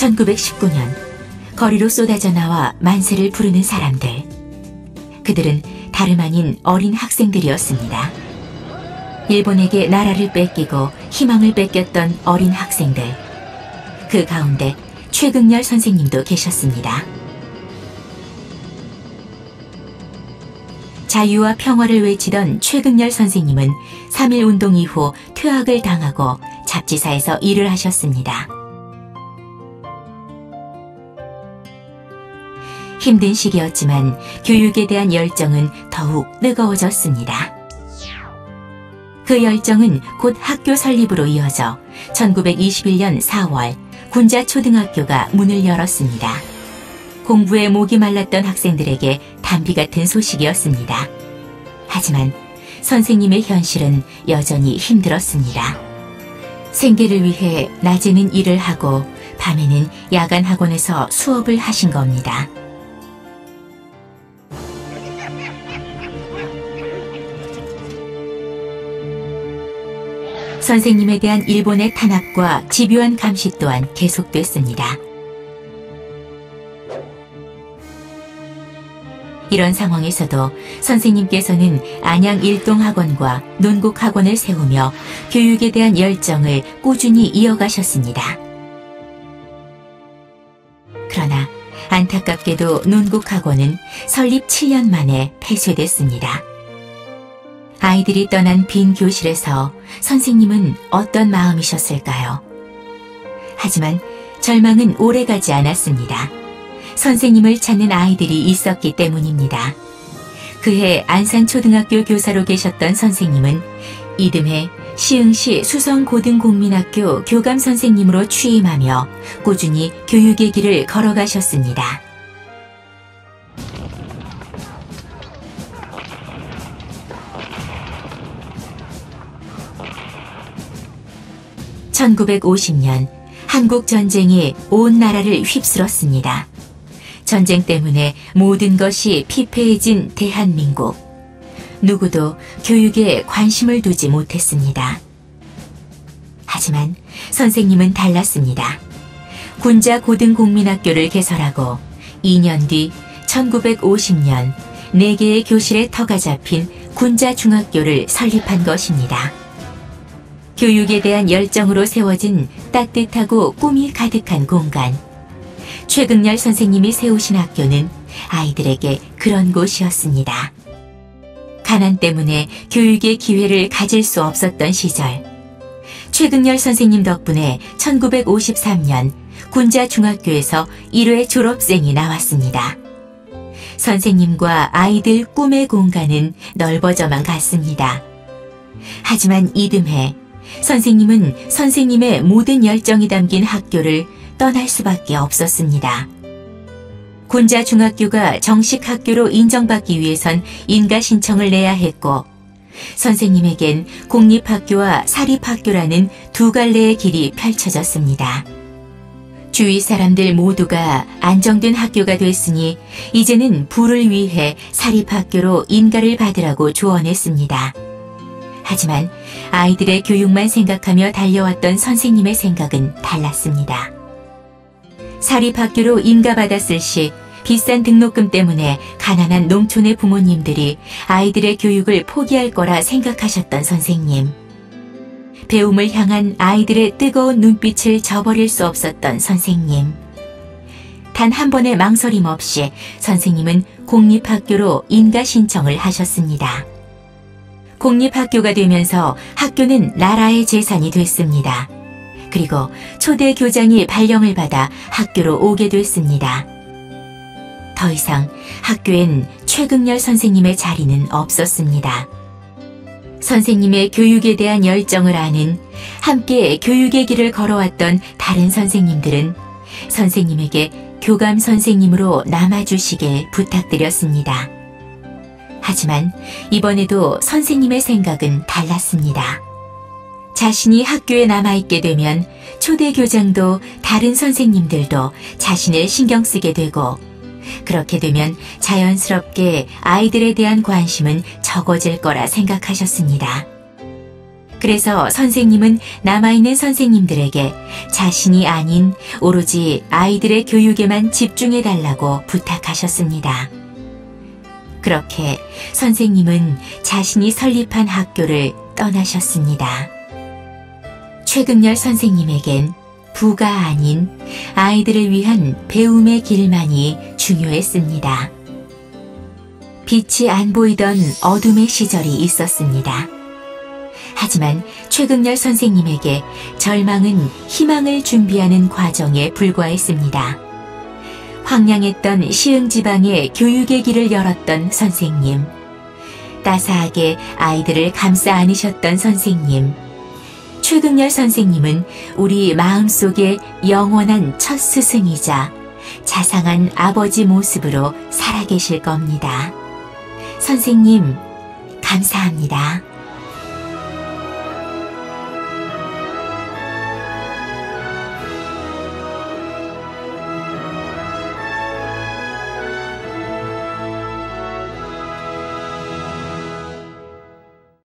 1919년 거리로 쏟아져 나와 만세를 부르는 사람들. 그들은 다름 아닌 어린 학생들이었습니다. 일본에게 나라를 뺏기고 희망을 뺏겼던 어린 학생들. 그 가운데 최극렬 선생님도 계셨습니다. 자유와 평화를 외치던 최극렬 선생님은 3.1 운동 이후 퇴학을 당하고 잡지사에서 일을 하셨습니다. 힘든 시기였지만 교육에 대한 열정은 더욱 뜨거워졌습니다. 그 열정은 곧 학교 설립으로 이어져 1921년 4월 군자초등학교가 문을 열었습니다. 공부에 목이 말랐던 학생들에게 단비 같은 소식이었습니다. 하지만 선생님의 현실은 여전히 힘들었습니다. 생계를 위해 낮에는 일을 하고 밤에는 야간 학원에서 수업을 하신 겁니다. 선생님에 대한 일본의 탄압과 집요한 감시 또한 계속됐습니다. 이런 상황에서도 선생님께서는 안양 일동학원과 논국학원을 세우며 교육에 대한 열정을 꾸준히 이어가셨습니다. 그러나 안타깝게도 논국학원은 설립 7년 만에 폐쇄됐습니다. 아이들이 떠난 빈 교실에서 선생님은 어떤 마음이셨을까요? 하지만 절망은 오래가지 않았습니다. 선생님을 찾는 아이들이 있었기 때문입니다. 그해 안산초등학교 교사로 계셨던 선생님은 이듬해 시흥시 수성고등국민학교 교감선생님으로 취임하며 꾸준히 교육의 길을 걸어가셨습니다. (1950년) 한국전쟁이 온 나라를 휩쓸었습니다. 전쟁 때문에 모든 것이 피폐해진 대한민국. 누구도 교육에 관심을 두지 못했습니다. 하지만 선생님은 달랐습니다. 군자고등국민학교를 개설하고 2년 뒤 1950년 4개의 교실에 터가 잡힌 군자중학교를 설립한 것입니다. 교육에 대한 열정으로 세워진 따뜻하고 꿈이 가득한 공간. 최극렬 선생님이 세우신 학교는 아이들에게 그런 곳이었습니다. 가난 때문에 교육의 기회를 가질 수 없었던 시절, 최극렬 선생님 덕분에 1953년 군자중학교에서 1회 졸업생이 나왔습니다. 선생님과 아이들 꿈의 공간은 넓어져만 갔습니다. 하지만 이듬해 선생님은 선생님의 모든 열정이 담긴 학교를 떠날 수밖에 없었습니다. 군자중학교가 정식 학교로 인정받기 위해선 인가 신청을 내야 했고, 선생님에겐 공립학교와 사립학교라는 두 갈래의 길이 펼쳐졌습니다. 주위 사람들 모두가 안정된 학교가 됐으니 이제는 부를 위해 사립학교로 인가를 받으라고 조언했습니다. 하지만 아이들의 교육만 생각하며 달려왔던 선생님의 생각은 달랐습니다. 사립학교로 인가받았을 시 비싼 등록금 때문에 가난한 농촌의 부모님들이 아이들의 교육을 포기할 거라 생각하셨던 선생님. 배움을 향한 아이들의 뜨거운 눈빛을 저버릴 수 없었던 선생님. 단 한 번의 망설임 없이 선생님은 공립학교로 인가 신청을 하셨습니다. 공립학교가 되면서 학교는 나라의 재산이 됐습니다. 그리고 초대 교장이 발령을 받아 학교로 오게 됐습니다. 더 이상 학교엔 최극렬 선생님의 자리는 없었습니다. 선생님의 교육에 대한 열정을 아는, 함께 교육의 길을 걸어왔던 다른 선생님들은 선생님에게 교감 선생님으로 남아주시길 부탁드렸습니다. 하지만 이번에도 선생님의 생각은 달랐습니다. 자신이 학교에 남아있게 되면 초대 교장도 다른 선생님들도 자신을 신경 쓰게 되고, 그렇게 되면 자연스럽게 아이들에 대한 관심은 적어질 거라 생각하셨습니다. 그래서 선생님은 남아있는 선생님들에게 자신이 아닌 오로지 아이들의 교육에만 집중해달라고 부탁하셨습니다. 그렇게 선생님은 자신이 설립한 학교를 떠나셨습니다. 최극렬 선생님에겐 부가 아닌 아이들을 위한 배움의 길만이 중요했습니다. 빛이 안 보이던 어둠의 시절이 있었습니다. 하지만 최극렬 선생님에게 절망은 희망을 준비하는 과정에 불과했습니다. 황량했던 시흥지방에 교육의 길을 열었던 선생님, 따사하게 아이들을 감싸 안으셨던 선생님, 최극렬 선생님은 우리 마음속에 영원한 첫 스승이자 자상한 아버지 모습으로 살아계실 겁니다. 선생님, 감사합니다.